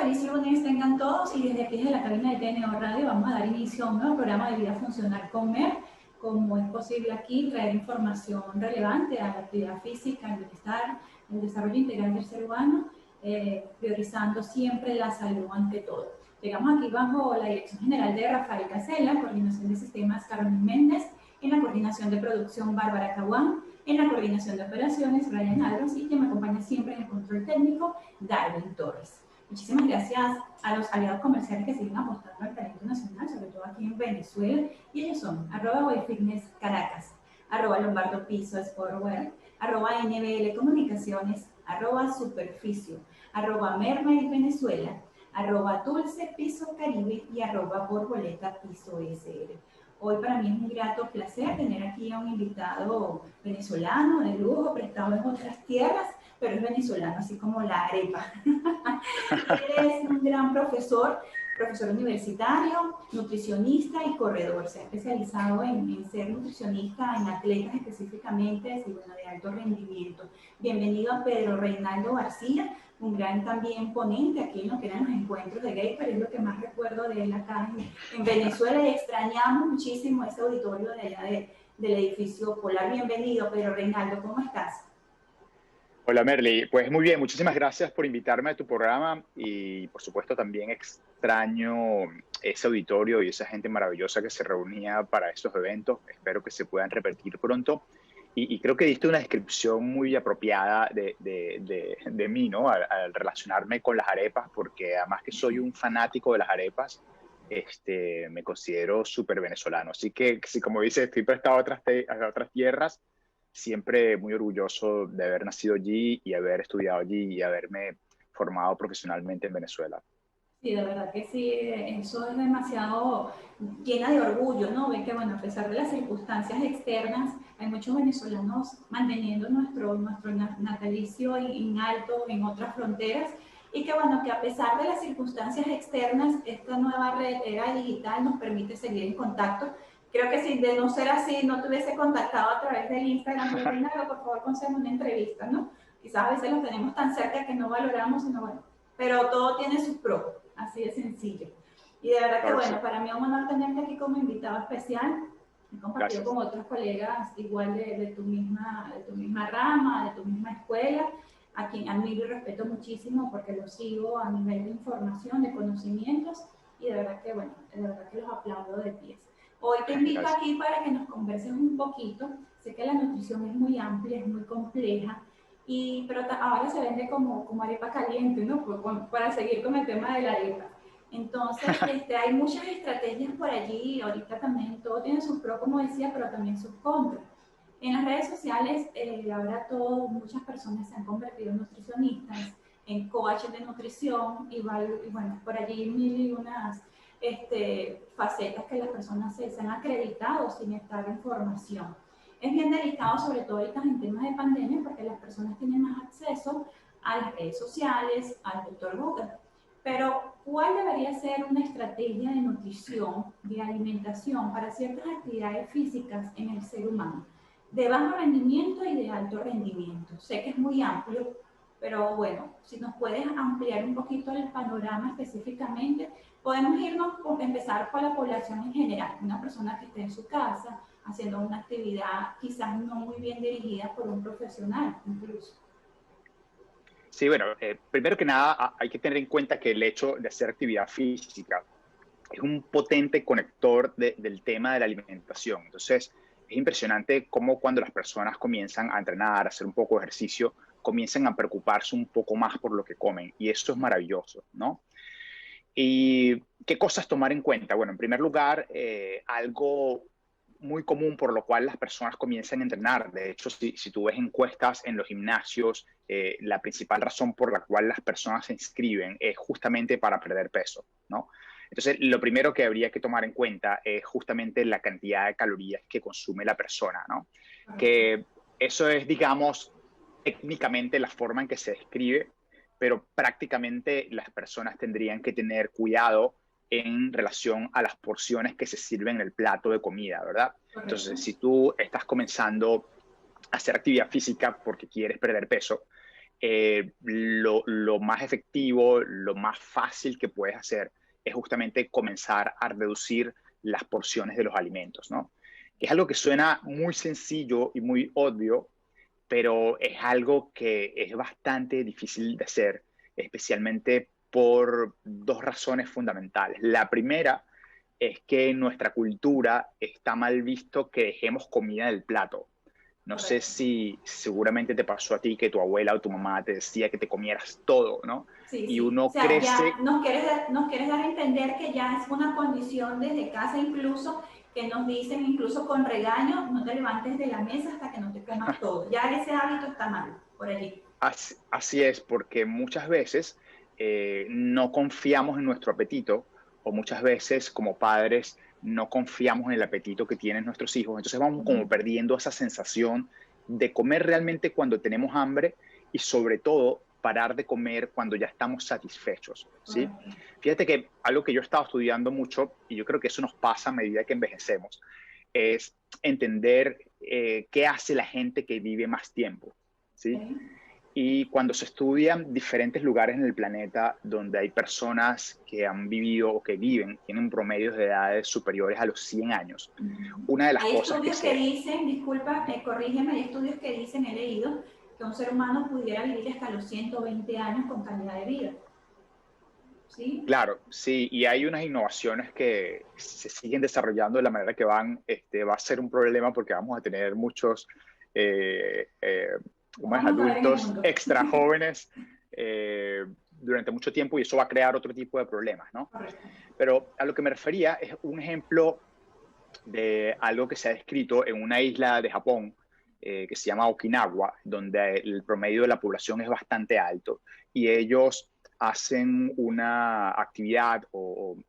feliz lunes tengan todos y desde aquí desde la cabina de TNO Radio vamos a dar inicio a un nuevo programa de Vida Funcional con MER. Como es posible aquí traer información relevante a la actividad física, el bienestar, el desarrollo integral del ser humano, priorizando siempre la salud ante todo. Llegamos aquí bajo la dirección general de Rafael Casella, coordinación de sistemas Carmen Méndez, en la coordinación de producción Bárbara Caguán, en la coordinación de operaciones Ryan Adros y que me acompaña siempre en el control técnico Darwin Torres. Muchísimas gracias a los aliados comerciales que siguen apostando al talento nacional, sobre todo aquí en Venezuela, y ellos son @Boyfitness Caracas, @Lombardo Piso Sportwear, @NBL Comunicaciones, @Superficio, @Mermaid Venezuela, @Dulce Piso Caribe y @Borboleta Piso SR. Hoy para mí es un grato placer tener aquí a un invitado venezolano de lujo, prestado en otras tierras, pero es venezolano, así como la arepa. Él es un gran profesor universitario, nutricionista y corredor. Se ha especializado en ser nutricionista en atletas específicamente de alto rendimiento. Bienvenido a Pedro Reinaldo García, un gran también ponente aquí en lo que eran los encuentros de Gator, es lo que más recuerdo de él acá en Venezuela y extrañamos muchísimo ese auditorio de allá del edificio Polar. Bienvenido, Pedro Reinaldo, ¿cómo estás? Hola Merly, pues muy bien, muchísimas gracias por invitarme a tu programa y por supuesto también extraño ese auditorio y esa gente maravillosa que se reunía para estos eventos. Espero que se puedan repetir pronto y creo que diste una descripción muy apropiada de mí, ¿no? Al relacionarme con las arepas, porque además que soy un fanático de las arepas, me considero súper venezolano. Así que, sí, como dices, estoy prestado a otras tierras, siempre muy orgulloso de haber nacido allí y haber estudiado allí y haberme formado profesionalmente en Venezuela. Sí, de verdad que sí, eso es demasiado llena de orgullo, ¿no? Ver que, bueno, a pesar de las circunstancias externas, hay muchos venezolanos manteniendo nuestro natalicio en alto en otras fronteras y que, bueno, que a pesar de las circunstancias externas, esta nueva red era digital nos permite seguir en contacto. Creo que si de no ser así, no te hubiese contactado a través del Instagram, pero Reinaldo, por favor, concédeme una entrevista, ¿no? Quizás a veces los tenemos tan cerca que no valoramos, sino bueno, pero todo tiene sus pros, así de sencillo. Y de verdad que Claro que sí. bueno, para mí es un honor tenerte aquí como invitado especial. He compartido Gracias. con otros colegas igual de tu misma rama, de tu misma escuela, a quien admiro y respeto muchísimo porque los sigo a nivel de información, de conocimientos y de verdad que bueno, de verdad que los aplaudo de pies. Hoy te invito Gracias. aquí para que nos converses un poquito. Sé que la nutrición es muy amplia, es muy compleja, pero ahora se vende como arepa caliente, ¿no? Para seguir con el tema de la arepa. Entonces, hay muchas estrategias por allí, ahorita también todo tiene sus pros, como decía, pero también sus contras. En las redes sociales, ahora muchas personas se han convertido en nutricionistas, en coaches de nutrición, y bueno, por allí mil y unas facetas que las personas se han acreditado sin estar en formación. Es bien delicado, sobre todo ahorita en temas de pandemia, porque las personas tienen más acceso a las redes sociales, al doctor Google. Pero, ¿cuál debería ser una estrategia de nutrición, de alimentación para ciertas actividades físicas en el ser humano? De bajo rendimiento y de alto rendimiento. Sé que es muy amplio, pero bueno, si nos puedes ampliar un poquito el panorama específicamente, podemos empezar por la población en general, una persona que esté en su casa haciendo una actividad quizás no muy bien dirigida por un profesional incluso. Sí, bueno, primero que nada hay que tener en cuenta que el hecho de hacer actividad física es un potente conector del tema de la alimentación. Entonces, es impresionante cómo cuando las personas comienzan a entrenar, a hacer un poco de ejercicio, comienzan a preocuparse un poco más por lo que comen. Y eso es maravilloso, ¿no? ¿Y qué cosas tomar en cuenta? Bueno, en primer lugar, algo muy común por lo cual las personas comienzan a entrenar. De hecho, si tú ves encuestas en los gimnasios, la principal razón por la cual las personas se inscriben es justamente para perder peso, ¿no? Entonces, lo primero que habría que tomar en cuenta es justamente la cantidad de calorías que consume la persona, ¿no? Que eso es, digamos, técnicamente la forma en que se describe, pero prácticamente las personas tendrían que tener cuidado en relación a las porciones que se sirven en el plato de comida, ¿verdad? Correcto. Entonces, si tú estás comenzando a hacer actividad física porque quieres perder peso, lo más efectivo, lo más fácil que puedes hacer es justamente comenzar a reducir las porciones de los alimentos, ¿no? Que es algo que suena muy sencillo y muy obvio, pero es algo que es bastante difícil de hacer, especialmente por dos razones fundamentales. La primera es que en nuestra cultura está mal visto que dejemos comida en el plato. No sé Correcto. si seguramente te pasó a ti que tu abuela o tu mamá te decía que te comieras todo, ¿no? Sí, Y sí. O uno sea, ya crece, nos quieres dar a entender que ya es una condición desde casa incluso, que nos dicen incluso con regaño, no te levantes de la mesa hasta que no te comas todo. Ya ese hábito está mal, por allí. así es, porque muchas veces no confiamos en nuestro apetito o muchas veces como padres no confiamos en el apetito que tienen nuestros hijos. Entonces vamos como perdiendo esa sensación de comer realmente cuando tenemos hambre y sobre todo parar de comer cuando ya estamos satisfechos, ¿sí? Correcto. Fíjate que algo que yo he estado estudiando mucho y yo creo que eso nos pasa a medida que envejecemos es entender qué hace la gente que vive más tiempo, ¿sí? Okay. Y cuando se estudian diferentes lugares en el planeta donde hay personas que han vivido o que viven, tienen promedios de edades superiores a los 100 años, una de las Hay cosas que estudios que se... dicen, disculpa, corrígeme, hay estudios que dicen, he leído, que un ser humano pudiera vivir hasta los 120 años con calidad de vida. ¿Sí? Claro, sí, y hay unas innovaciones que se siguen desarrollando de la manera que van, va a ser un problema porque vamos a tener muchos eh, eh, Nos como es, vamos a ver en el adultos mundo. extra jóvenes durante mucho tiempo y eso va a crear otro tipo de problemas, ¿no? Correcto. Pero a lo que me refería es un ejemplo de algo que se ha descrito en una isla de Japón que se llama Okinawa, donde el promedio de la población es bastante alto y ellos hacen una actividad,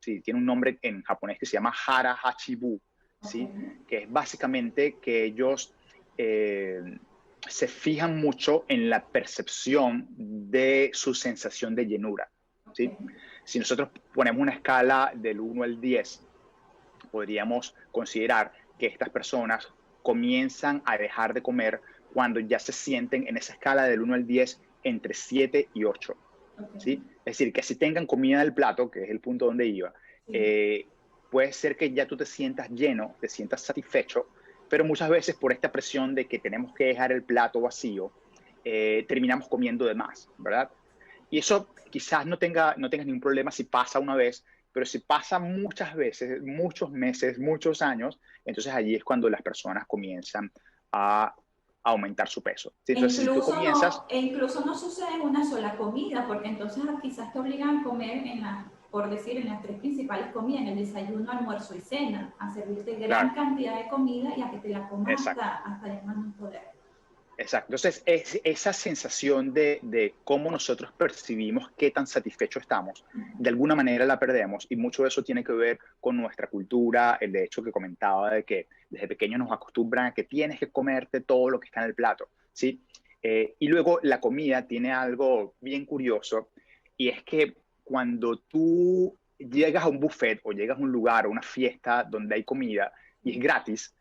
sí, tiene un nombre en japonés que se llama Hara Hachibu, ¿sí? Okay. Que es básicamente que ellos eh, se fijan mucho en la percepción de su sensación de llenura, ¿sí? Okay. Si nosotros ponemos una escala del 1 al 10, podríamos considerar que estas personas comienzan a dejar de comer cuando ya se sienten en esa escala del 1 al 10 entre 7 y 8. Okay. ¿Sí? Es decir, que si tengan comida en el plato, que es el punto donde iba, Sí. puede ser que ya tú te sientas lleno, te sientas satisfecho, pero muchas veces por esta presión de que tenemos que dejar el plato vacío, terminamos comiendo de más, ¿verdad? Y eso quizás no tengas ningún problema si pasa una vez, pero si pasa muchas veces, muchos meses, muchos años, entonces allí es cuando las personas comienzan a aumentar su peso. ¿Sí? Entonces, si tú comienzas, E incluso no sucede en una sola comida, porque entonces quizás te obligan a comer por decir, en las tres principales comidas, en el desayuno, almuerzo y cena, a servirte gran claro, cantidad de comida y a que te la comas exacto. hasta ya no poder. Exacto. Entonces, esa sensación de cómo nosotros percibimos qué tan satisfechos estamos, de alguna manera la perdemos y mucho de eso tiene que ver con nuestra cultura, el de hecho que comentaba de que desde pequeños nos acostumbran a que tienes que comerte todo lo que está en el plato, ¿sí? Y luego la comida tiene algo bien curioso y es que cuando tú llegas a un buffet o llegas a un lugar o una fiesta donde hay comida y es gratis,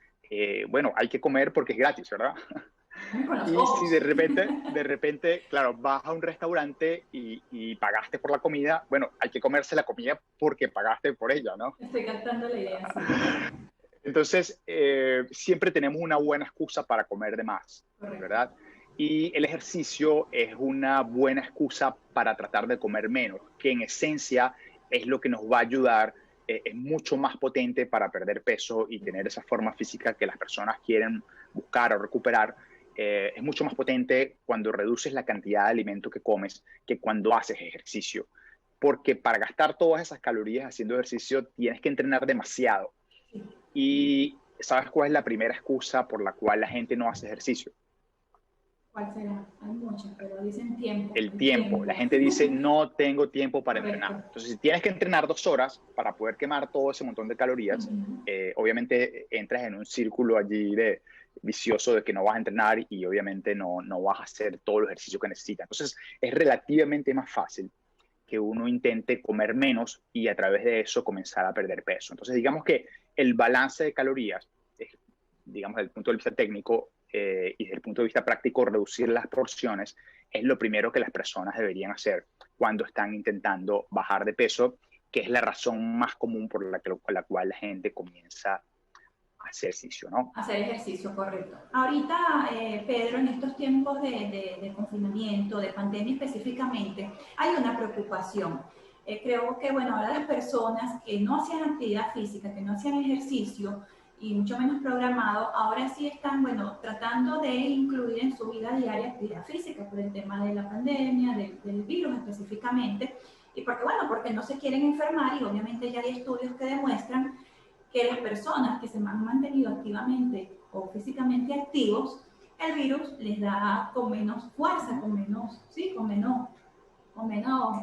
bueno, hay que comer porque es gratis, ¿verdad? Con los Y si ojos. de repente, claro, vas a un restaurante y pagaste por la comida, bueno, hay que comerse la comida porque pagaste por ella, ¿no? Estoy captando la idea, sí. Entonces, siempre tenemos una buena excusa para comer de más, Correcto. ¿verdad? Y el ejercicio es una buena excusa para tratar de comer menos, que en esencia es lo que nos va a ayudar, es mucho más potente para perder peso y tener esa forma física que las personas quieren buscar o recuperar. Es mucho más potente cuando reduces la cantidad de alimento que comes que cuando haces ejercicio. Porque para gastar todas esas calorías haciendo ejercicio tienes que entrenar demasiado. Sí. Y ¿sabes cuál es la primera excusa por la cual la gente no hace ejercicio? ¿Cuál será? Hay muchas, pero dicen tiempo, El el tiempo. La tiempo. gente dice, no tengo tiempo para Correcto. entrenar. Entonces, si tienes que entrenar 2 horas para poder quemar todo ese montón de calorías, obviamente entras en un círculo allí de vicioso de que no vas a entrenar y obviamente no vas a hacer todo el ejercicio que necesitas. Entonces, es relativamente más fácil que uno intente comer menos y a través de eso comenzar a perder peso. Entonces, digamos que el balance de calorías, digamos, desde el punto de vista técnico, y desde el punto de vista práctico reducir las porciones es lo primero que las personas deberían hacer cuando están intentando bajar de peso, que es la razón más común por la cual la gente comienza a hacer ejercicio, ¿no? Hacer ejercicio, correcto. Ahorita, Pedro, en estos tiempos de confinamiento, de pandemia específicamente, hay una preocupación. Creo que, bueno, ahora las personas que no hacían actividad física, que no hacían ejercicio, y mucho menos programado, ahora sí están, bueno, tratando de incluir en su vida diaria actividad física por el tema de la pandemia, del virus específicamente, y porque, bueno, porque no se quieren enfermar y obviamente ya hay estudios que demuestran que las personas que se han mantenido activamente o físicamente activos, el virus les da con menos fuerza, con menos, sí, con menos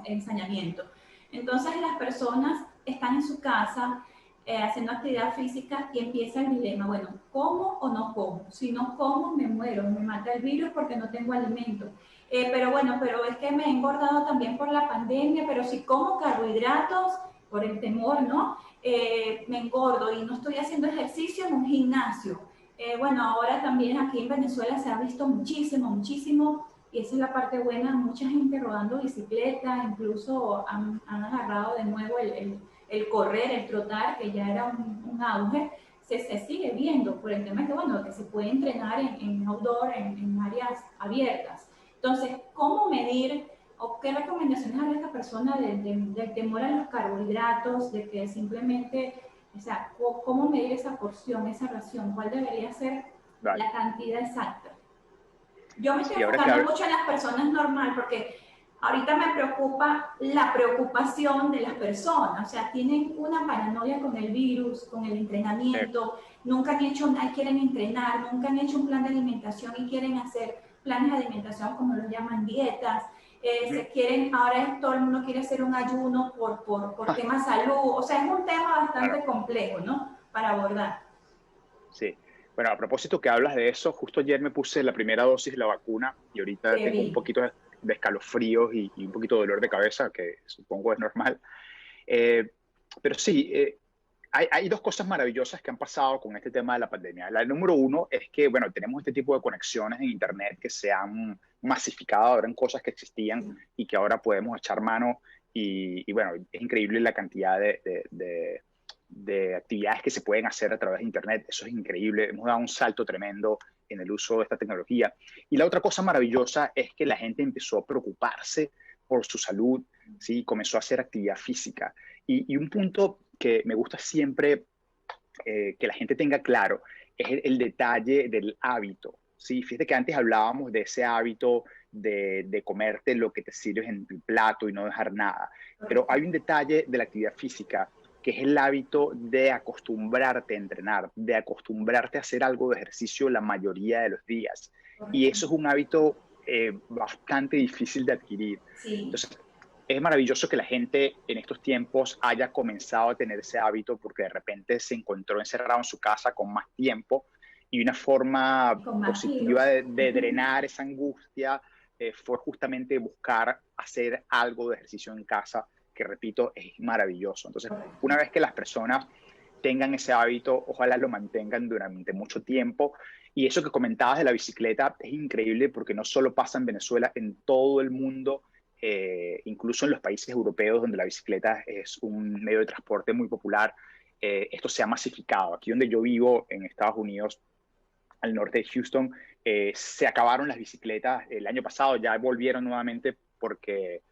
ensañamiento. Entonces las personas están en su casa haciendo actividad física y empieza el dilema, bueno, ¿como o no como? Si no como, me muero, me mata el virus porque no tengo alimento. Pero bueno, pero es que me he engordado también por la pandemia, pero si como carbohidratos, por el temor, ¿no? Me engordo y no estoy haciendo ejercicio en un gimnasio. Bueno, ahora también aquí en Venezuela se ha visto muchísimo, muchísimo, y esa es la parte buena, mucha gente rodando bicicleta, incluso han agarrado de nuevo el correr, el trotar, que ya era un auge, se sigue viendo por el tema que, bueno, que se puede entrenar en outdoor, en áreas abiertas. Entonces, ¿cómo medir o qué recomendaciones a esta persona del temor a los carbohidratos, de que simplemente, o sea, cómo medir esa porción, esa ración, cuál debería ser Vale. la cantidad exacta? Yo me estoy Sí, enfocando mucho en las personas normales porque ahorita me preocupa la preocupación de las personas, o sea, tienen una paranoia con el virus, con el entrenamiento, nunca han hecho, quieren entrenar, nunca han hecho un plan de alimentación y quieren hacer planes de alimentación como los llaman dietas, se quieren, ahora todo el mundo quiere hacer un ayuno por tema salud, o sea, es un tema bastante complejo, ¿no? Para abordar. Sí. Bueno, a propósito que hablas de eso, justo ayer me puse la primera dosis de la vacuna y ahorita Qué tengo un bien. poquito de escalofríos y un poquito de dolor de cabeza, que supongo es normal. Eh, pero sí, hay dos cosas maravillosas que han pasado con este tema de la pandemia. La número uno es que, bueno, tenemos este tipo de conexiones en Internet que se han masificado ahora en cosas que existían y que ahora podemos echar mano y bueno, es increíble la cantidad de actividades que se pueden hacer a través de Internet. Eso es increíble. Hemos dado un salto tremendo en el uso de esta tecnología. Y la otra cosa maravillosa es que la gente empezó a preocuparse por su salud, ¿sí? Comenzó a hacer actividad física. Y un punto que me gusta siempre que la gente tenga claro es el detalle del hábito. ¿Sí? Fíjate que antes hablábamos de ese hábito de comerte lo que te sirves en el plato y no dejar nada. Pero hay un detalle de la actividad física que es el hábito de acostumbrarte a entrenar, de acostumbrarte a hacer algo de ejercicio la mayoría de los días. Y eso es un hábito bastante difícil de adquirir. Sí. Entonces, es maravilloso que la gente en estos tiempos haya comenzado a tener ese hábito porque de repente se encontró encerrado en su casa con más tiempo y una forma Con más positiva kilos. de drenar esa angustia fue justamente buscar hacer algo de ejercicio en casa, que repito, es maravilloso. Entonces, una vez que las personas tengan ese hábito, ojalá lo mantengan durante mucho tiempo. Y eso que comentabas de la bicicleta es increíble porque no solo pasa en Venezuela, en todo el mundo, incluso en los países europeos donde la bicicleta es un medio de transporte muy popular, esto se ha masificado. Aquí donde yo vivo, en Estados Unidos, al norte de Houston, se acabaron las bicicletas el año pasado, ya volvieron nuevamente porque,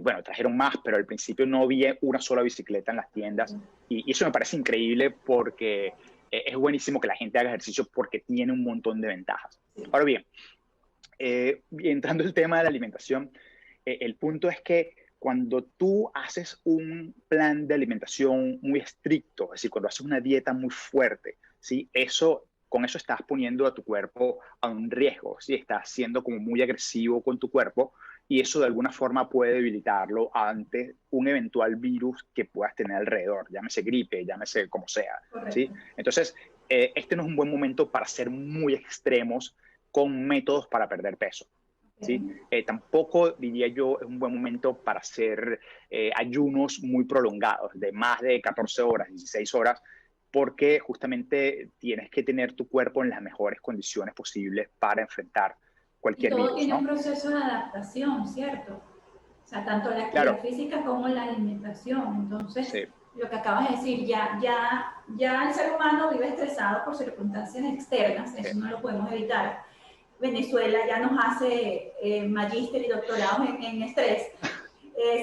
bueno, trajeron más, pero al principio no había una sola bicicleta en las tiendas y eso me parece increíble porque es buenísimo que la gente haga ejercicio porque tiene un montón de ventajas. Ahora bien, entrando al tema de la alimentación, el punto es que cuando tú haces un plan de alimentación muy estricto, es decir, cuando haces una dieta muy fuerte, ¿sí? Con eso estás poniendo a tu cuerpo a un riesgo, ¿sí? Estás siendo como muy agresivo con tu cuerpo y eso de alguna forma puede debilitarlo ante un eventual virus que puedas tener alrededor, llámese gripe, llámese como sea, ¿sí? Entonces, este no es un buen momento para ser muy extremos con métodos para perder peso. ¿Sí? Tampoco diría yo es un buen momento para hacer ayunos muy prolongados, de más de 14 horas, 16 horas, porque justamente tienes que tener tu cuerpo en las mejores condiciones posibles para enfrentar Y cualquier todo virus, tiene un ¿no? proceso de adaptación, ¿cierto? O sea, tanto la actividad Claro, física como la alimentación. Entonces, sí, lo que acabas de decir, ya el ser humano vive estresado por circunstancias externas, sí, eso no lo podemos evitar. Venezuela ya nos hace magíster y doctorados en estrés.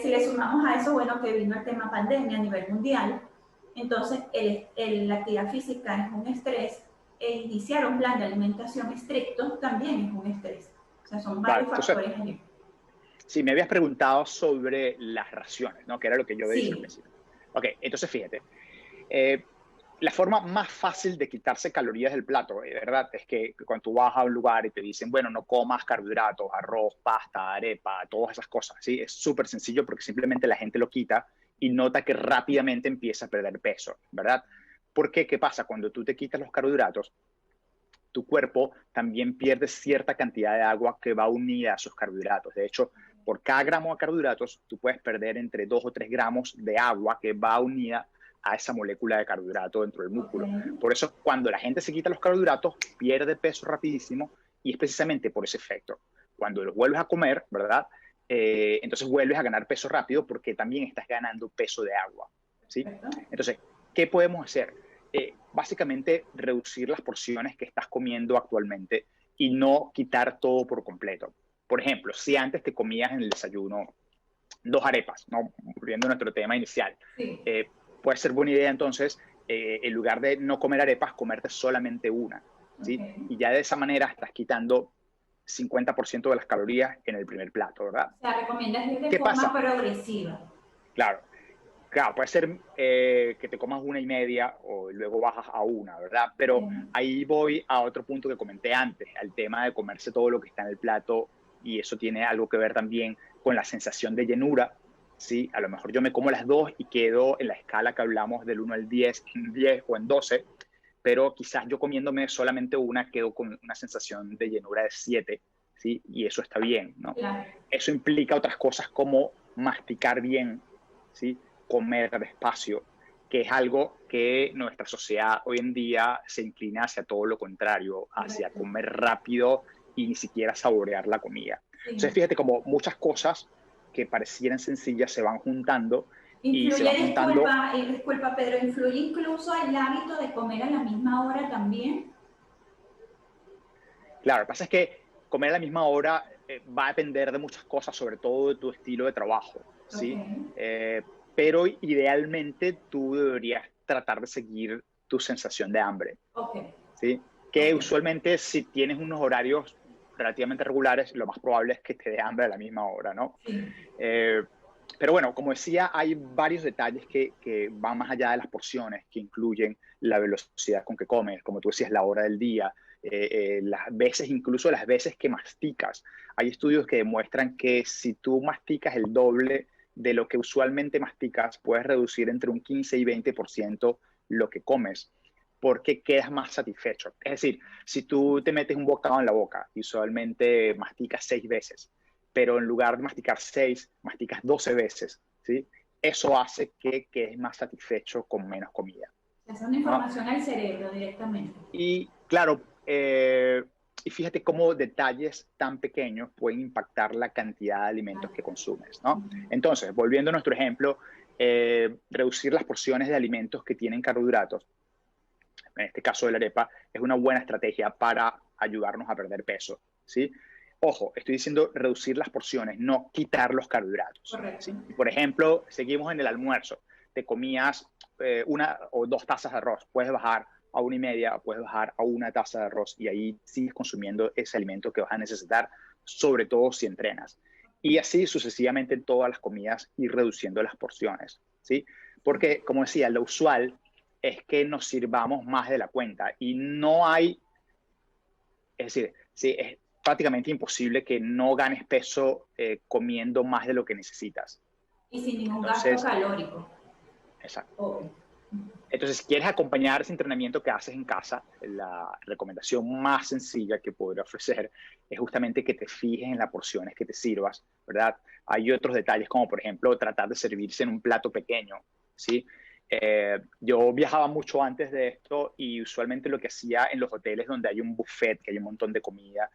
Si le sumamos a eso, bueno, que vino el tema pandemia a nivel mundial, entonces la actividad física es un estrés e iniciar un plan de alimentación estricto también es un estrés. O sea, son vale. varios Entonces, factores allí. si me habías preguntado sobre las raciones, ¿no? Que era lo que yo había dicho al Sí, principio. Ok, entonces fíjate, eh, la forma más fácil de quitarse calorías del plato, ¿verdad? Es que cuando tú vas a un lugar y te dicen, bueno, no comas carbohidratos, arroz, pasta, arepa, todas esas cosas, ¿sí? Es súper sencillo porque simplemente la gente lo quita y nota que rápidamente empieza a perder peso, ¿verdad? Porque, ¿qué pasa? Cuando tú te quitas los carbohidratos, tu cuerpo también pierde cierta cantidad de agua que va unida a esos carbohidratos. De hecho, por cada gramo de carbohidratos, tú puedes perder entre 2 o 3 gramos de agua que va unida a esa molécula de carbohidrato dentro del ok. músculo. Por eso, cuando la gente se quita los carbohidratos, pierde peso rapidísimo y es precisamente por ese efecto. Cuando los vuelves a comer, ¿verdad? Entonces vuelves a ganar peso rápido porque también estás ganando peso de agua, ¿sí? Perfecto. Entonces, ¿qué podemos hacer? Básicamente reducir las porciones que estás comiendo actualmente y no quitar todo por completo. Por ejemplo, si antes te comías en el desayuno 2 arepas, ¿no? Volviendo a nuestro tema inicial, Sí, puede ser buena idea entonces, en lugar de no comer arepas, comerte solamente una, ok. ¿sí? Y ya de esa manera estás quitando 50% de las calorías en el primer plato, ¿verdad? O sea, recomiendas ir de ¿Qué forma pasa? progresiva. Claro, claro, puede ser que te comas 1,5 o luego bajas a una, ¿verdad? Ok, Pero ahí voy a otro punto que comenté antes, al tema de comerse todo lo que está en el plato y eso tiene algo que ver también con la sensación de llenura, ¿sí? A lo mejor yo me como las dos y quedo en la escala que hablamos del 1 al 10, en 10 o en 12, pero quizás yo comiéndome solamente una quedo con una sensación de llenura de 7, ¿sí? Y eso está bien, ¿no? claro. Eso implica otras cosas como masticar bien, ¿sí? Comer despacio, que es algo que nuestra sociedad hoy en día se inclina hacia todo lo contrario, hacia Correcto. comer rápido y ni siquiera saborear la comida. Entonces, Sí. fíjate como muchas cosas que parecieran sencillas se van juntando y se Influye, van juntando. disculpa Pedro, influye incluso el hábito de comer a la misma hora también. Claro, lo que pasa es que comer a la misma hora va a depender de muchas cosas, sobre todo de tu estilo de trabajo, Ok, ¿sí? Pero idealmente tú deberías tratar de seguir tu sensación de hambre, ok, ¿sí? Que ok. usualmente si tienes unos horarios relativamente regulares, lo más probable es que te dé hambre a la misma hora, ¿no? Sí, Eh, pero bueno, como decía, hay varios detalles que van más allá de las porciones, que incluyen la velocidad con que comes, como tú decías, la hora del día, las veces, incluso las veces que masticas. Hay estudios que demuestran que si tú masticas el doble de lo que usualmente masticas, puedes reducir entre un 15 y 20% lo que comes, porque quedas más satisfecho. Es decir, si tú te metes un bocado en la boca y usualmente masticas 6 veces, pero en lugar de masticar 6, masticas 12 veces, ¿sí? Eso hace que quedes más satisfecho con menos comida, se hace una ¿no? información al cerebro directamente. Y claro, y fíjate cómo detalles tan pequeños pueden impactar la cantidad de alimentos que consumes, ¿no? Entonces, volviendo a nuestro ejemplo, reducir las porciones de alimentos que tienen carbohidratos, en este caso de la arepa, es una buena estrategia para ayudarnos a perder peso, ¿sí? Ojo, estoy diciendo reducir las porciones, no quitar los carbohidratos, Correcto. ¿sí? Por ejemplo, seguimos en el almuerzo, te comías 1 o 2 tazas de arroz, puedes bajar a 1,5, puedes bajar a 1 taza de arroz y ahí sigues consumiendo ese alimento que vas a necesitar, sobre todo si entrenas. Y así sucesivamente en todas las comidas ir reduciendo las porciones, ¿sí? Porque, como decía, lo usual es que nos sirvamos más de la cuenta y no hay, es decir, sí, es prácticamente imposible que no ganes peso comiendo más de lo que necesitas. Y sin ningún gasto Entonces, calórico. exacto. Obvio. Entonces, si quieres acompañar ese entrenamiento que haces en casa, la recomendación más sencilla que podría ofrecer es justamente que te fijes en las porciones que te sirvas, ¿verdad? Hay otros detalles como, por ejemplo, tratar de servirse en un plato pequeño, ¿sí? Yo viajaba mucho antes de esto y usualmente lo que hacía en los hoteles donde hay un buffet, que hay un montón de comida,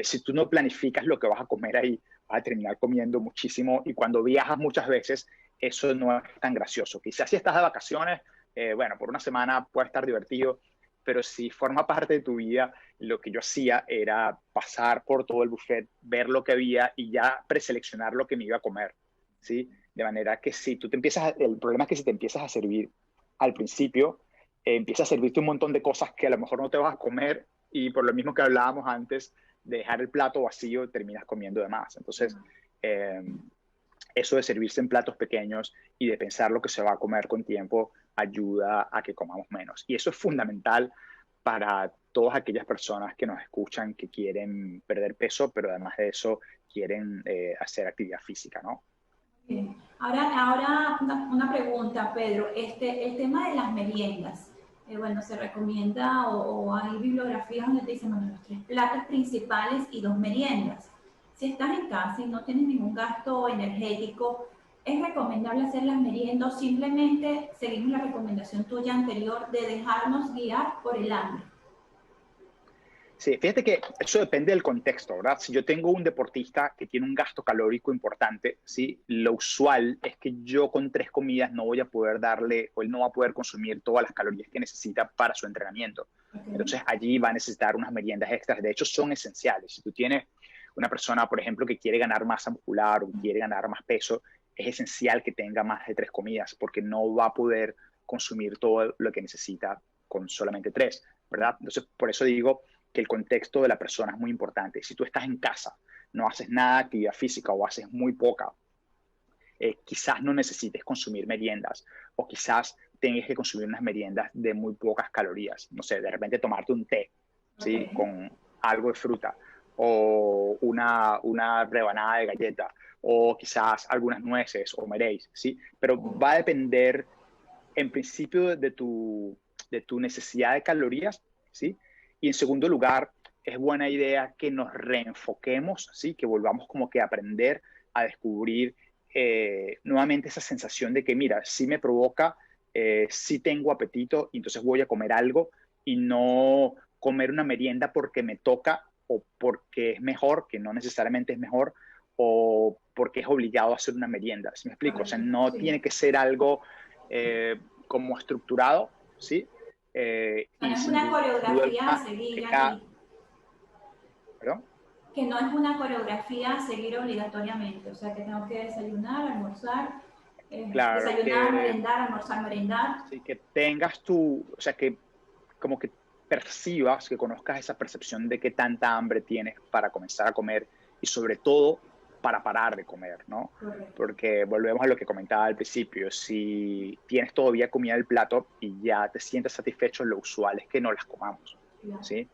si tú no planificas lo que vas a comer ahí, vas a terminar comiendo muchísimo y cuando viajas muchas veces, eso no es tan gracioso. Quizás si estás de vacaciones, bueno, por una semana puede estar divertido, pero si forma parte de tu vida, lo que yo hacía era pasar por todo el buffet, ver lo que había y ya preseleccionar lo que me iba a comer, ¿sí? De manera que si tú te empiezas, el problema es que si te empiezas a servir al principio, empieza a servirte un montón de cosas que a lo mejor no te vas a comer y por lo mismo que hablábamos antes, de dejar el plato vacío, terminas comiendo de más. Entonces, eh, eso de servirse en platos pequeños y de pensar lo que se va a comer con tiempo ayuda a que comamos menos. Y eso es fundamental para todas aquellas personas que nos escuchan que quieren perder peso, pero además de eso quieren hacer actividad física, ¿no? Bien. Ahora una pregunta, Pedro. El tema de las meriendas. Bueno, se recomienda o hay bibliografías donde te dicen, bueno, los 3 platos principales y 2 meriendas. Si estás en casa y no tienes ningún gasto energético, ¿es recomendable hacer las meriendas o simplemente seguimos la recomendación tuya anterior de dejarnos guiar por el hambre? Sí, fíjate que eso depende del contexto, ¿verdad? Si yo tengo un deportista que tiene un gasto calórico importante, ¿sí? Lo usual es que yo con 3 comidas no voy a poder darle, o él no va a poder consumir todas las calorías que necesita para su entrenamiento. Okay. Entonces allí va a necesitar unas meriendas extras. De hecho, son esenciales. Si tú tienes una persona, por ejemplo, que quiere ganar masa muscular o quiere ganar más peso, es esencial que tenga más de 3 comidas porque no va a poder consumir todo lo que necesita con solamente 3, ¿verdad? Entonces, por eso digo que el contexto de la persona es muy importante. Si tú estás en casa, no haces nada de actividad física o haces muy poca, quizás no necesites consumir meriendas o quizás tengas que consumir unas meriendas de muy pocas calorías. No sé, de repente tomarte un té, ¿sí? Okay. Con algo de fruta o una rebanada de galleta o quizás algunas nueces o meréis, ¿sí? Pero va a depender en principio de tu necesidad de calorías, ¿sí? Y en segundo lugar, es buena idea que nos reenfoquemos, ¿sí? Que volvamos como que a aprender a descubrir nuevamente esa sensación de que, mira, sí me provoca, sí tengo apetito, y entonces voy a comer algo y no comer una merienda porque me toca o porque es mejor, que no necesariamente es mejor, o porque es obligado a hacer una merienda. ¿Sí me explico? O sea, Correcto. no Sí. tiene que ser algo como estructurado, ¿sí? No Y es sin una duda coreografía a seguir cada, allí. ¿perdón? Que no es una coreografía a seguir obligatoriamente, o sea que tengo que desayunar, almorzar, Claro, desayunar, merendar, almorzar, merendar. sí, que tengas tu, o sea, que como que percibas, que conozcas esa percepción de qué tanta hambre tienes para comenzar a comer y sobre todo para parar de comer, ¿no? Correcto. Porque volvemos a lo que comentaba al principio, si tienes todavía comida en el plato y ya te sientes satisfecho, lo usual es que no las comamos, Claro. ¿sí?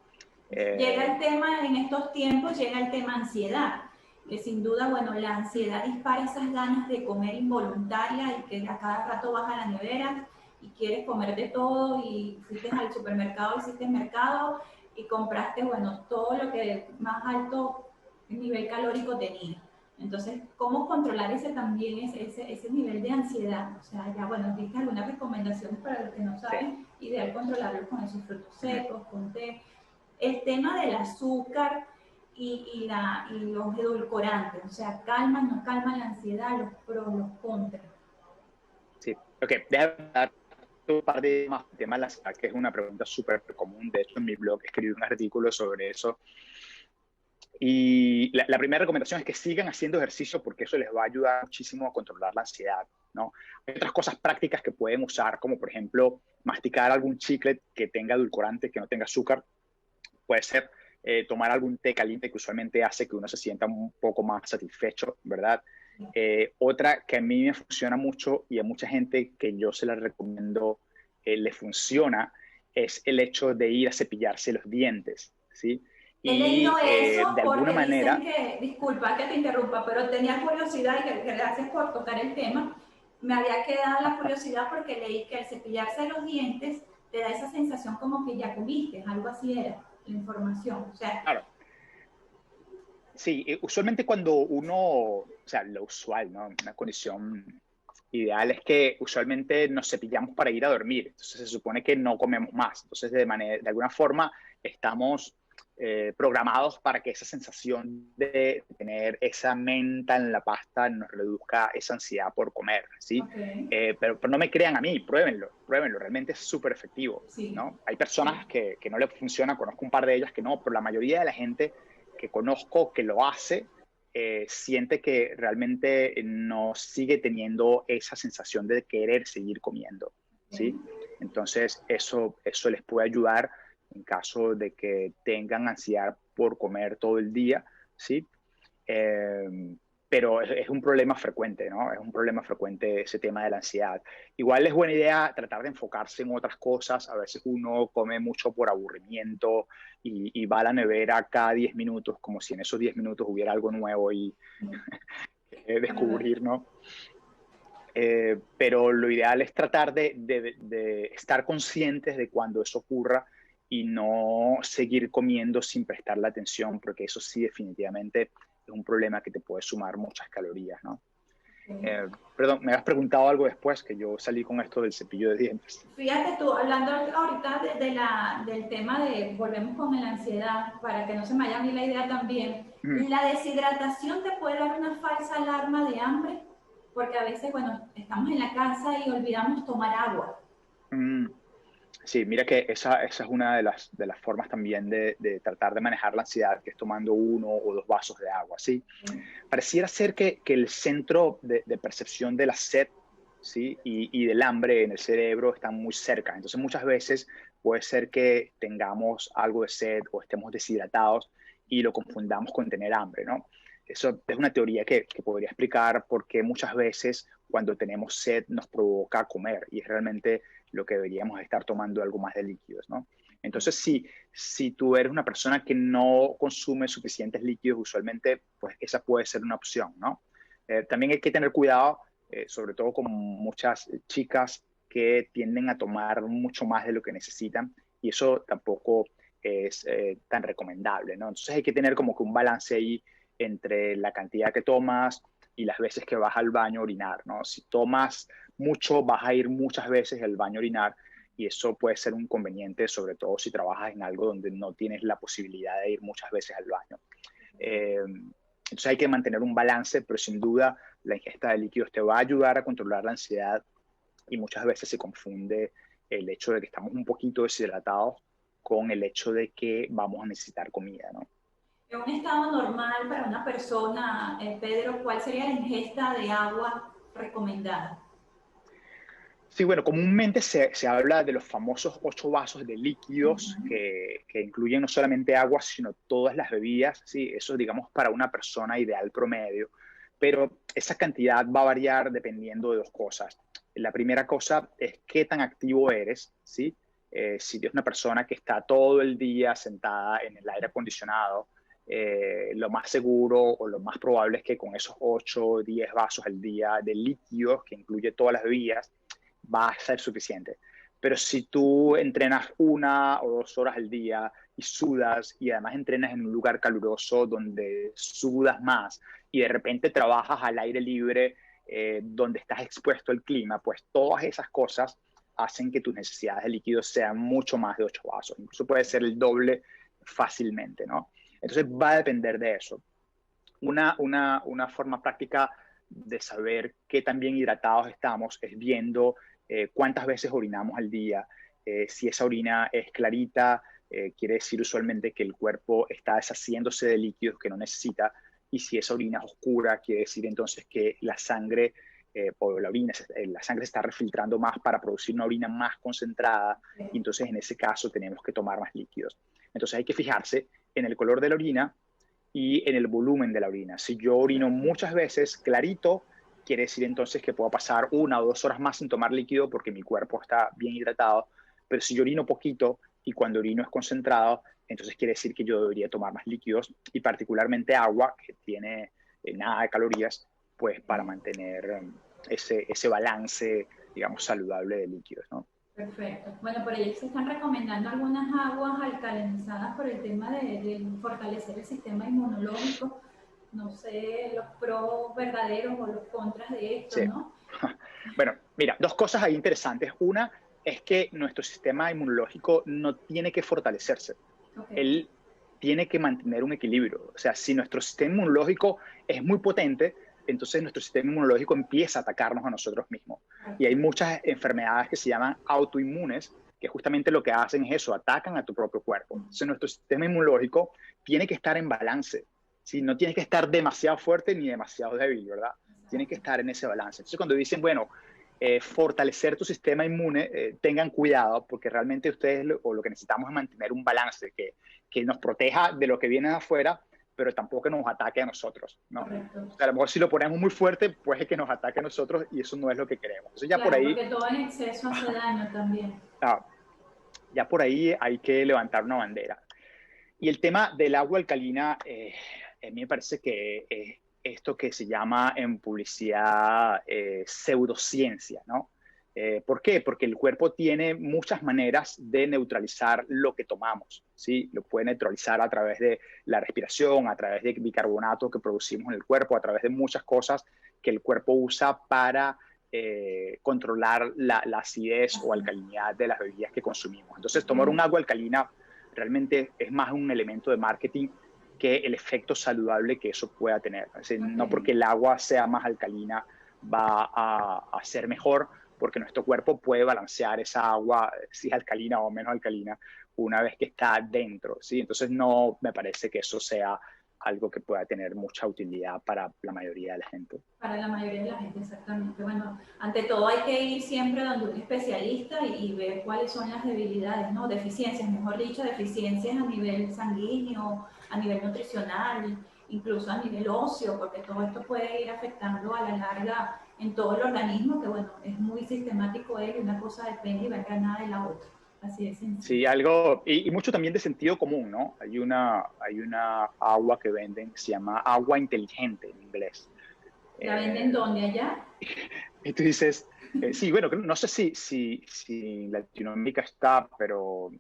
Llega Eh, el tema, en estos tiempos llega el tema ansiedad, que sin duda, bueno, la ansiedad dispara esas ganas de comer involuntaria y que a cada rato vas a la nevera y quieres comer de todo y fuiste al supermercado, hiciste mercado y compraste, bueno, todo lo que más alto nivel calórico tenía. Entonces, ¿cómo controlar ese también, ese nivel de ansiedad? O sea, ya, bueno, diste algunas recomendaciones para los que no sí. saben, ideal controlarlo con esos frutos Ujú. secos, con té, el tema del azúcar y los edulcorantes, o sea, calman, no calman la ansiedad, los pros, los contras. Sí, ok, déjame dar un par de más temas de la ansiedad, que es una pregunta súper común. De hecho, en mi blog escribí un artículo sobre eso. Y la primera recomendación es que sigan haciendo ejercicio porque eso les va a ayudar muchísimo a controlar la ansiedad, ¿no? Hay otras cosas prácticas que pueden usar, como por ejemplo masticar algún chicle que tenga edulcorante, que no tenga azúcar. Puede ser tomar algún té caliente que usualmente hace que uno se sienta un poco más satisfecho, ¿verdad? Otra que a mí me funciona mucho y a mucha gente que yo se la recomiendo le funciona es el hecho de ir a cepillarse los dientes, ¿sí? He leído Y eso de alguna porque dicen manera, que, disculpa que te interrumpa, pero tenía curiosidad y que gracias por tocar el tema. Me había quedado la curiosidad porque leí que al cepillarse los dientes te da esa sensación como que ya comiste, algo así era la información. O sea, claro, sí, usualmente cuando uno, o sea, lo usual, ¿no? Una condición ideal es que usualmente nos cepillamos para ir a dormir, entonces se supone que no comemos más, entonces de alguna forma estamos programados para que esa sensación de tener esa menta en la pasta nos reduzca esa ansiedad por comer, ¿sí? Ok, Pero no me crean a mí, pruébenlo, realmente es súper efectivo, sí, ¿no? Hay sí. personas que no le funciona, conozco un par de ellas que no, pero la mayoría de la gente que conozco que lo hace, siente que realmente no sigue teniendo esa sensación de querer seguir comiendo, ¿sí? Ok. Entonces, eso les puede ayudar en caso de que tengan ansiedad por comer todo el día, ¿sí? Eh, pero es un problema frecuente, ¿no? Es un problema frecuente ese tema de la ansiedad. Igual es buena idea tratar de enfocarse en otras cosas. A veces uno come mucho por aburrimiento y va a la nevera cada 10 minutos, como si en esos 10 minutos hubiera algo nuevo y Es verdad. descubrir, ¿no? Pero lo ideal es tratar de estar conscientes de cuando eso ocurra y no seguir comiendo sin prestarle atención, porque eso sí definitivamente es un problema que te puede sumar muchas calorías, ¿no? Ok. Perdón, me has preguntado algo después, que yo salí con esto del cepillo de dientes. Fíjate tú, hablando ahorita del tema de, volvemos con la ansiedad, para que no se me vaya a mí la idea también, Mm, la deshidratación te puede dar una falsa alarma de hambre, porque a veces, bueno, estamos en la casa y olvidamos tomar agua. mm. Sí, mira que esa es una de las formas también de tratar de manejar la ansiedad, que es tomando 1 o 2 vasos de agua, ¿sí? ¿Sí? Pareciera ser que el centro de percepción de la sed, ¿sí? Y del hambre en el cerebro están muy cerca. Entonces muchas veces puede ser que tengamos algo de sed o estemos deshidratados y lo confundamos con tener hambre, ¿no? Eso es una teoría que podría explicar por qué muchas veces cuando tenemos sed nos provoca comer y es realmente lo que deberíamos estar tomando algo más de líquidos, ¿no? Entonces, si tú eres una persona que no consume suficientes líquidos, usualmente, pues esa puede ser una opción, ¿no? También hay que tener cuidado, sobre todo con muchas chicas que tienden a tomar mucho más de lo que necesitan y eso tampoco es tan recomendable, ¿no? Entonces hay que tener como que un balance ahí entre la cantidad que tomas y las veces que vas al baño a orinar, ¿no? Si tomas mucho, vas a ir muchas veces al baño a orinar y eso puede ser un inconveniente, sobre todo si trabajas en algo donde no tienes la posibilidad de ir muchas veces al baño. Entonces hay que mantener un balance, pero sin duda la ingesta de líquidos te va a ayudar a controlar la ansiedad y muchas veces se confunde el hecho de que estamos un poquito deshidratados con el hecho de que vamos a necesitar comida, ¿no? En un estado normal para una persona, Pedro, ¿cuál sería la ingesta de agua recomendada? Sí, bueno, comúnmente se habla de los famosos 8 vasos de líquidos Uh-huh. que incluyen no solamente agua, sino todas las bebidas, ¿sí? Eso, digamos, para una persona ideal promedio. Pero esa cantidad va a variar dependiendo de 2 cosas. La primera cosa es qué tan activo eres, ¿sí? Si eres una persona que está todo el día sentada en el aire acondicionado, lo más seguro o lo más probable es que con esos 8 o 10 vasos al día de líquidos, que incluye todas las bebidas, va a ser suficiente. Pero si tú entrenas 1 o 2 horas al día y sudas y además entrenas en un lugar caluroso donde sudas más y de repente trabajas al aire libre donde estás expuesto al clima, pues todas esas cosas hacen que tus necesidades de líquidos sean mucho más de 8 vasos. Incluso puede ser el doble fácilmente, ¿no? Entonces va a depender de eso. Una forma práctica de saber qué tan bien hidratados estamos es viendo cuántas veces orinamos al día. Si esa orina es clarita, quiere decir usualmente que el cuerpo está deshaciéndose de líquidos que no necesita. Y si esa orina es oscura, quiere decir entonces que la sangre o la sangre se está refiltrando más para producir una orina más concentrada. Y entonces en ese caso tenemos que tomar más líquidos. Entonces hay que fijarse en el color de la orina y en el volumen de la orina. Si yo orino muchas veces clarito, quiere decir entonces que puedo pasar 1 o 2 horas más sin tomar líquido porque mi cuerpo está bien hidratado. Pero si yo orino poquito y cuando orino es concentrado, entonces quiere decir que yo debería tomar más líquidos y particularmente agua, que tiene nada de calorías, pues para mantener ese balance, digamos, saludable de líquidos, ¿no? Perfecto. Bueno, por ahí se están recomendando algunas aguas alcalinizadas por el tema de fortalecer el sistema inmunológico. No sé los pros verdaderos o los contras de esto, Sí. ¿no? Bueno, mira, dos cosas ahí interesantes. Una es que nuestro sistema inmunológico no tiene que fortalecerse. Okay. Él tiene que mantener un equilibrio. O sea, si nuestro sistema inmunológico es muy potente, entonces nuestro sistema inmunológico empieza a atacarnos a nosotros mismos. Y hay muchas enfermedades que se llaman autoinmunes, que justamente lo que hacen es eso, atacan a tu propio cuerpo. Entonces nuestro sistema inmunológico tiene que estar en balance. ¿Sí? No tiene que estar demasiado fuerte ni demasiado débil, ¿verdad? Tiene que estar en ese balance. Entonces cuando dicen, bueno, fortalecer tu sistema inmune, tengan cuidado porque realmente ustedes o lo que necesitamos es mantener un balance que nos proteja de lo que viene de afuera, pero tampoco que nos ataque a nosotros, ¿no? Correcto. O sea, a lo mejor si lo ponemos muy fuerte, puede que nos ataque a nosotros y eso no es lo que queremos. Entonces ya por Claro, ahí, porque todo en exceso hace daño también. ah, ya por ahí hay que levantar una bandera. Y el tema del agua alcalina, a mí me parece que es esto que se llama en publicidad pseudociencia, ¿no? ¿Por qué? Porque el cuerpo tiene muchas maneras de neutralizar lo que tomamos, ¿sí? Lo puede neutralizar a través de la respiración, a través de bicarbonato que producimos en el cuerpo, a través de muchas cosas que el cuerpo usa para controlar la acidez o alcalinidad de las bebidas que consumimos. Entonces, tomar un agua alcalina realmente es más un elemento de marketing que el efecto saludable que eso pueda tener. Es decir, no porque el agua sea más alcalina va a ser mejor, porque nuestro cuerpo puede balancear esa agua, si es alcalina o menos alcalina, una vez que está dentro, ¿sí? Entonces no me parece que eso sea algo que pueda tener mucha utilidad para la mayoría de la gente. Para la mayoría de la gente, exactamente. Bueno, ante todo hay que ir siempre donde un especialista y ver cuáles son las debilidades, ¿no? Deficiencias, mejor dicho, deficiencias a nivel sanguíneo, a nivel nutricional, incluso a nivel óseo, porque todo esto puede ir afectando a la larga en todo el organismo, que bueno, es muy sistemático él, una cosa depende y va enganada de la otra. Así de sencillo. Sí, algo, y mucho también de sentido común, ¿no? Hay una agua que venden, se llama agua inteligente en inglés. ¿La venden dónde? ¿Allá? Y tú dices, sí, bueno, no sé si en Latinoamérica está, pero,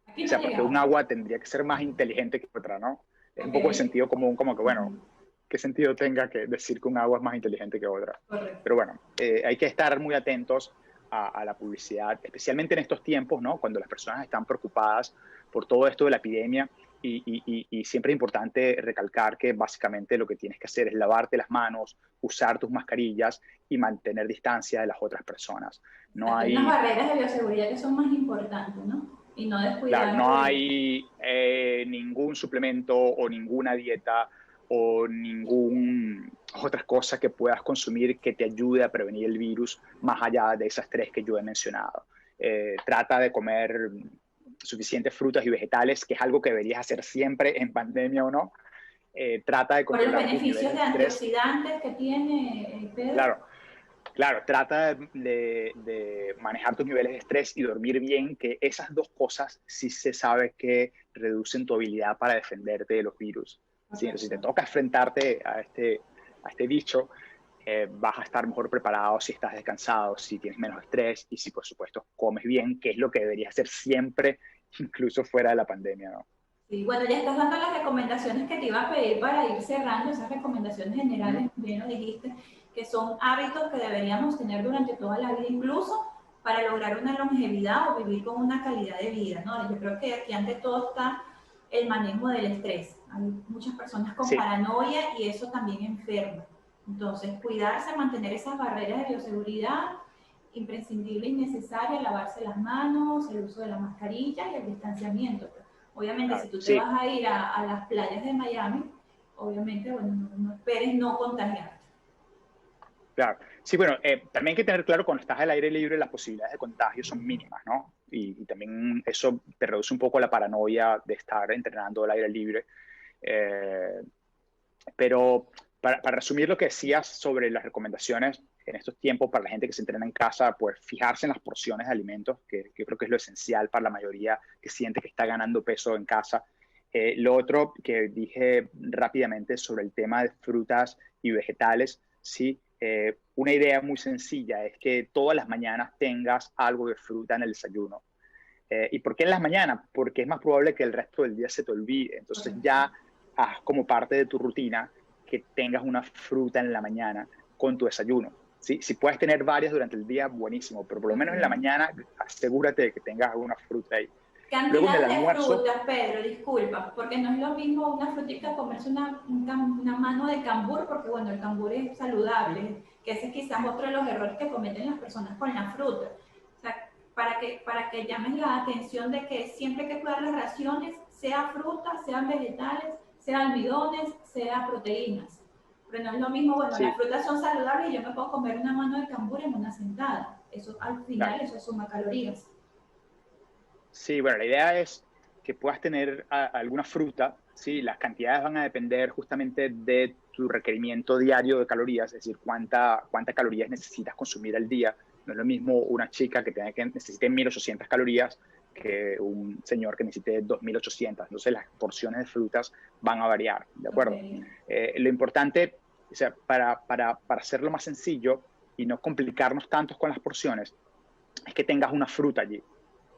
Aquí o no ha sea, porque un llegado. agua tendría que ser más inteligente que otra, ¿no? Es un poco de Ok. sentido común, como que, bueno, ¿qué sentido tenga que decir que un agua es más inteligente que otra? Correcto. Pero bueno, hay que estar muy atentos a la publicidad, especialmente en estos tiempos, ¿no? Cuando las personas están preocupadas por todo esto de la epidemia y siempre es importante recalcar que básicamente lo que tienes que hacer es lavarte las manos, usar tus mascarillas y mantener distancia de las otras personas. No Hay unas hay, barreras de bioseguridad que son más importantes, ¿no? Y no claro, descuidar no de... hay ningún suplemento o ninguna dieta o ninguna otra cosa que puedas consumir que te ayude a prevenir el virus más allá de esas tres que yo he mencionado. Trata de comer suficientes frutas y vegetales, que es algo que deberías hacer siempre en pandemia o no. Trata de Por los controlar tus niveles beneficios de de estrés. antioxidantes que tiene Pedro. Claro, claro, trata de manejar tus niveles de estrés y dormir bien, que esas dos cosas sí se sabe que reducen tu habilidad para defenderte de los virus. ¿Sí? Entonces, si te toca enfrentarte a este bicho, vas a estar mejor preparado si estás descansado, si tienes menos estrés y si, por supuesto, comes bien, que es lo que deberías hacer siempre, incluso fuera de la pandemia, ¿no? Sí, bueno, ya estás dando las recomendaciones que te iba a pedir para ir cerrando, esas recomendaciones generales, ¿Mm? bien lo dijiste, que son hábitos que deberíamos tener durante toda la vida, incluso para lograr una longevidad o vivir con una calidad de vida, ¿no? Yo creo que aquí ante todo está el manejo del estrés. Hay muchas personas con Sí, paranoia y eso también enferma. Entonces, cuidarse, mantener esas barreras de bioseguridad, imprescindible y necesaria, lavarse las manos, el uso de la mascarilla y el distanciamiento. Obviamente, si claro, tú te sí. vas a ir a las playas de Miami, obviamente, bueno, no esperes no contagiarte. Claro. Sí, bueno, también hay que tener claro cuando estás al aire libre las posibilidades de contagio son mínimas, ¿no? Y también eso te reduce un poco la paranoia de estar entrenando al aire libre. Eh, pero para resumir lo que decías sobre las recomendaciones en estos tiempos para la gente que se entrena en casa, pues fijarse en las porciones de alimentos, que yo creo que es lo esencial para la mayoría que siente que está ganando peso en casa. Lo otro que dije rápidamente sobre el tema de frutas y vegetales, sí, una idea muy sencilla es que todas las mañanas tengas algo de fruta en el desayuno. ¿Y por qué en las mañanas? Porque es más probable que el resto del día se te olvide. Entonces Correcto. ya haz como parte de tu rutina que tengas una fruta en la mañana con tu desayuno. ¿Sí? Si puedes tener varias durante el día, buenísimo, pero por lo menos en la mañana asegúrate de que tengas alguna fruta ahí. Luego en el Cantidad de almuerzo, frutas, Pedro, disculpa, porque no es lo mismo una frutita comerse una mano de cambur, porque bueno, el cambur es saludable, que ese es quizás otro de los errores que cometen las personas con la fruta. O sea, para que llames la atención de que siempre hay que cuidar las raciones, sea fruta, sean vegetales, sea almidones, sea proteínas. Pero no es lo mismo, bueno, las sí, frutas son saludables y yo me puedo comer una mano de cambur en una sentada. Eso al claro. final, eso suma calorías. Sí, bueno, la idea es que puedas tener alguna fruta, ¿sí? Las cantidades van a depender justamente de tu requerimiento diario de calorías, es decir, cuántas calorías necesitas consumir al día. No es lo mismo una chica que necesite 1.800 calorías que un señor que necesite 2.800. Entonces, las porciones de frutas van a variar, ¿de acuerdo? Okay. Lo importante, o sea, para hacerlo más sencillo y no complicarnos tanto con las porciones, es que tengas una fruta allí.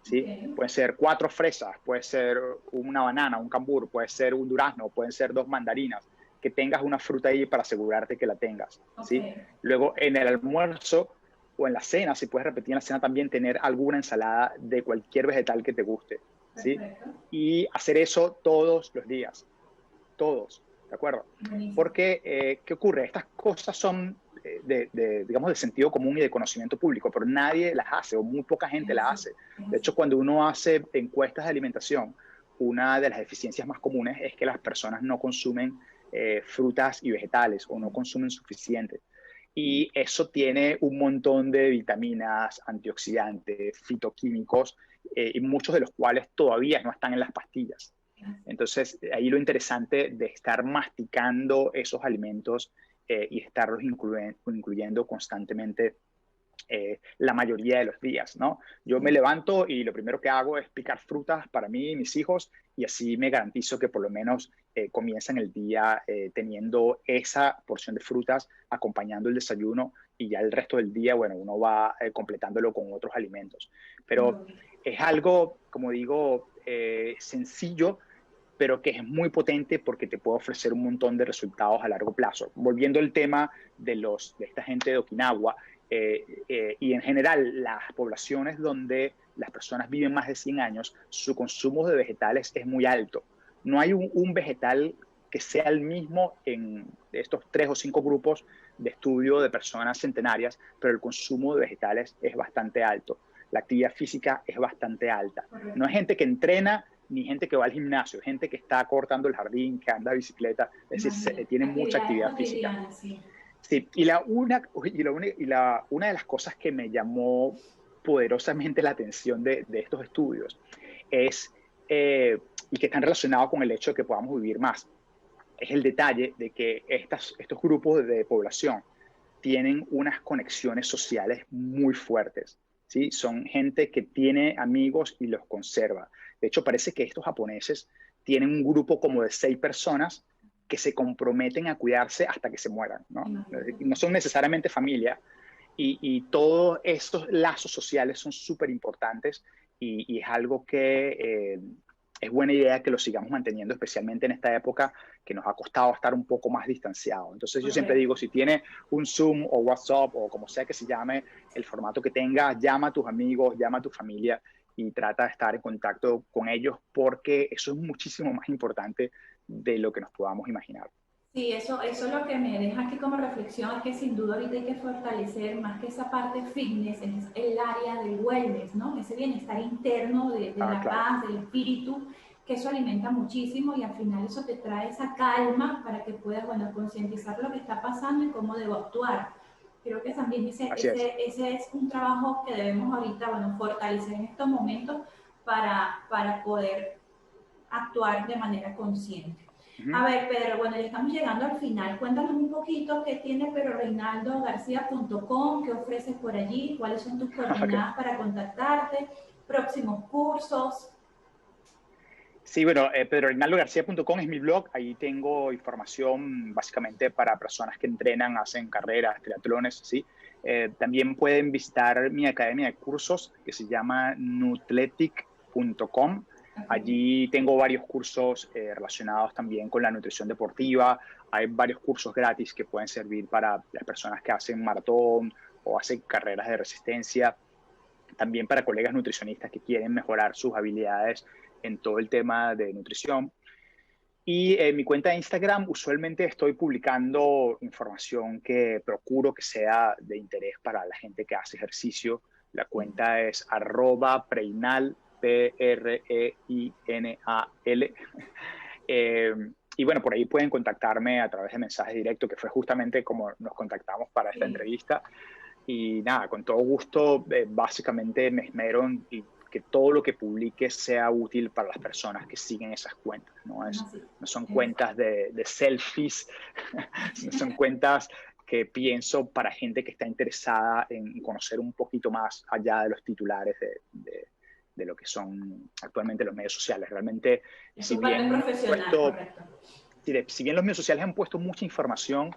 ¿Sí? Okay. Pueden ser 4 fresas, puede ser una banana, un cambur, puede ser un durazno, pueden ser 2 mandarinas, que tengas una fruta ahí para asegurarte que la tengas, ¿sí? Okay. Luego en el almuerzo o en la cena, si puedes repetir en la cena también, tener alguna ensalada de cualquier vegetal que te guste, ¿sí? Perfecto. Y hacer eso todos los días, todos, ¿de acuerdo? Buenísimo. Porque, ¿qué ocurre? Estas cosas son digamos, de sentido común y de conocimiento público, pero nadie las hace o muy poca Es gente las así. hace. Es De así. hecho, cuando uno hace encuestas de alimentación, una de las deficiencias más comunes es que las personas no consumen frutas y vegetales o no consumen suficiente. Y eso tiene un montón de vitaminas, antioxidantes, fitoquímicos, y muchos de los cuales todavía no están en las pastillas. Entonces, ahí lo interesante de estar masticando esos alimentos y estarlos incluyendo constantemente la mayoría de los días, ¿no? Yo me levanto y lo primero que hago es picar frutas para mí y mis hijos y así me garantizo que por lo menos comienzan el día teniendo esa porción de frutas acompañando el desayuno y ya el resto del día, bueno, uno va completándolo con otros alimentos. Pero es algo, como digo, sencillo, pero que es muy potente porque te puede ofrecer un montón de resultados a largo plazo. Volviendo al tema de esta gente de Okinawa, y en general las poblaciones donde las personas viven más de 100 años, su consumo de vegetales es muy alto. No hay un vegetal que sea el mismo en estos 3 o 5 grupos de estudio de personas centenarias, pero el consumo de vegetales es bastante alto. La actividad física es bastante alta. No Correcto. es gente que entrena ni gente que va al gimnasio, gente que está cortando el jardín, que anda bicicleta, es decir, Imagínate. tiene mucha Actividades actividad física. cotidianas, sí. Sí, una de las cosas que me llamó poderosamente la atención de estos estudios es, y que están relacionados con el hecho de que podamos vivir más, es el detalle de que estos grupos de población tienen unas conexiones sociales muy fuertes, ¿sí? Son gente que tiene amigos y los conserva. De hecho, parece que estos japoneses tienen un grupo como de 6 personas que se comprometen a cuidarse hasta que se mueran, ¿no? Imagínate. No son necesariamente familia, y todos estos lazos sociales son súper importantes y es algo que es buena idea que lo sigamos manteniendo, especialmente en esta época que nos ha costado estar un poco más distanciados. Entonces yo siempre Correcto. digo, si tiene un Zoom o WhatsApp o como sea que se llame, el formato que tenga, llama a tus amigos, llama a tu familia y trata de estar en contacto con ellos porque eso es muchísimo más importante de lo que nos podamos imaginar. Sí, eso lo que me deja aquí como reflexión es que sin duda ahorita hay que fortalecer más que esa parte fitness, es el área del wellness, ¿no? Ese bienestar interno de Ah, la claro. paz, del espíritu, que eso alimenta muchísimo y al final eso te trae esa calma para que puedas, bueno, concientizar lo que está pasando y cómo debo actuar. Creo que también Así es. ese es un trabajo que debemos ahorita, bueno, fortalecer en estos momentos para poder actuar de manera consciente. A Ujú. ver, Pedro, bueno, ya estamos llegando al final. Cuéntanos un poquito qué tiene pedroreinaldogarcia.com, qué ofreces por allí, cuáles son tus Okay. coordenadas para contactarte, próximos cursos. Sí, bueno, pedrorinaldogarcia.com es mi blog. Ahí tengo información básicamente para personas que entrenan, hacen carreras, triatlones, ¿sí? También pueden visitar mi academia de cursos que se llama nutletic.com. Okay. Allí tengo varios cursos relacionados también con la nutrición deportiva. hay varios cursos gratis que pueden servir para las personas que hacen maratón o hacen carreras de resistencia. También para colegas nutricionistas que quieren mejorar sus habilidades en todo el tema de nutrición. Y en mi cuenta de Instagram usualmente estoy publicando información que procuro que sea de interés para la gente que hace ejercicio. La cuenta es @preinal, Preinal. Y bueno, por ahí pueden contactarme a través de mensaje directo, que fue justamente como nos contactamos para esta entrevista. Y nada, con todo gusto, básicamente me esmero en que todo lo que publique sea útil para las personas que siguen esas cuentas. No son cuentas de selfies, no son cuentas que pienso para gente que está interesada en conocer un poquito más allá de los titulares de lo que son actualmente los medios sociales. Realmente, si bien los medios sociales han puesto mucha información,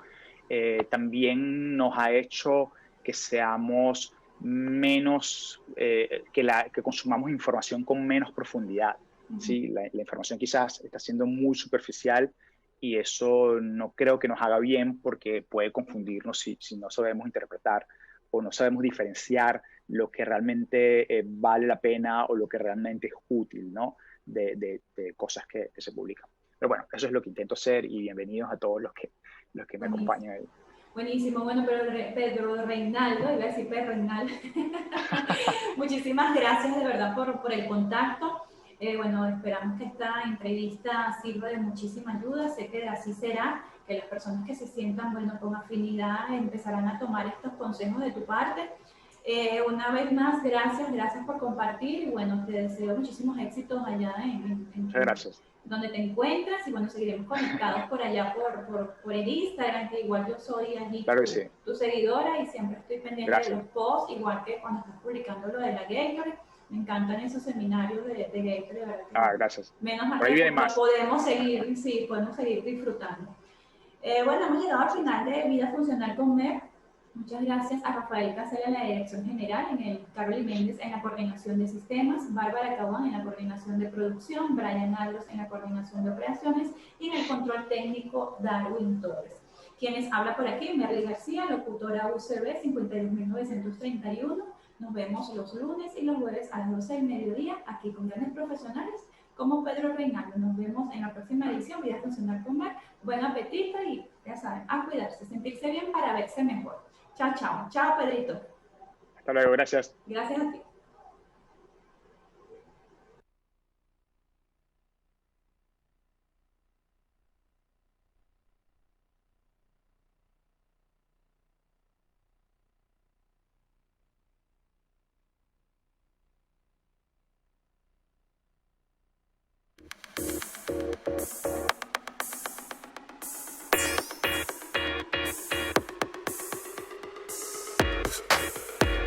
también nos ha hecho que seamos menos, que consumamos información con menos profundidad. ¿Sí? La información quizás está siendo muy superficial y eso no creo que nos haga bien porque puede confundirnos si no sabemos interpretar o no sabemos diferenciar lo que realmente vale la pena o lo que realmente es útil, ¿no? de cosas que se publican. Pero bueno, eso es lo que intento hacer y bienvenidos a todos los que me acompañan ahí. Buenísimo, bueno, Pedro Reinaldo, iba a decir Pedro Reinaldo. Muchísimas gracias de verdad por el contacto. Bueno, esperamos que esta entrevista sirva de muchísima ayuda. Sé que así será, que las personas que se sientan, bueno, con afinidad empezarán a tomar estos consejos de tu parte. Una vez más, gracias por compartir y bueno, te deseo muchísimos éxitos allá Muchas gracias. Donde te encuentras y bueno, seguiremos conectados por allá por el Instagram, que igual yo soy allí claro tu seguidora y siempre estoy pendiente de los posts, igual que cuando estás publicando lo de la Gatorade. Me encantan esos seminarios de Gatorade, ¿verdad? Gracias. Menos mal que podemos seguir disfrutando. Bueno, hemos llegado al final de Vida Funcional con Mer. Muchas gracias a Rafael Casella en la dirección general, Carolyn Méndez en la coordinación de sistemas, Bárbara Cabón en la coordinación de producción, Brian Aldos en la coordinación de operaciones y en el control técnico Darwin Torres. Quienes habla por aquí, Merly García, locutora UCB 52931. Nos vemos los lunes y los jueves a las 12 del mediodía aquí con grandes profesionales como Pedro Reinaldo. Nos vemos en la próxima edición, Vida Funcional con Mer. Buen apetito y ya saben, a cuidarse, sentirse bien para verse mejor. Chao, chao. Chao, Pedrito. Hasta luego, gracias. Gracias a ti.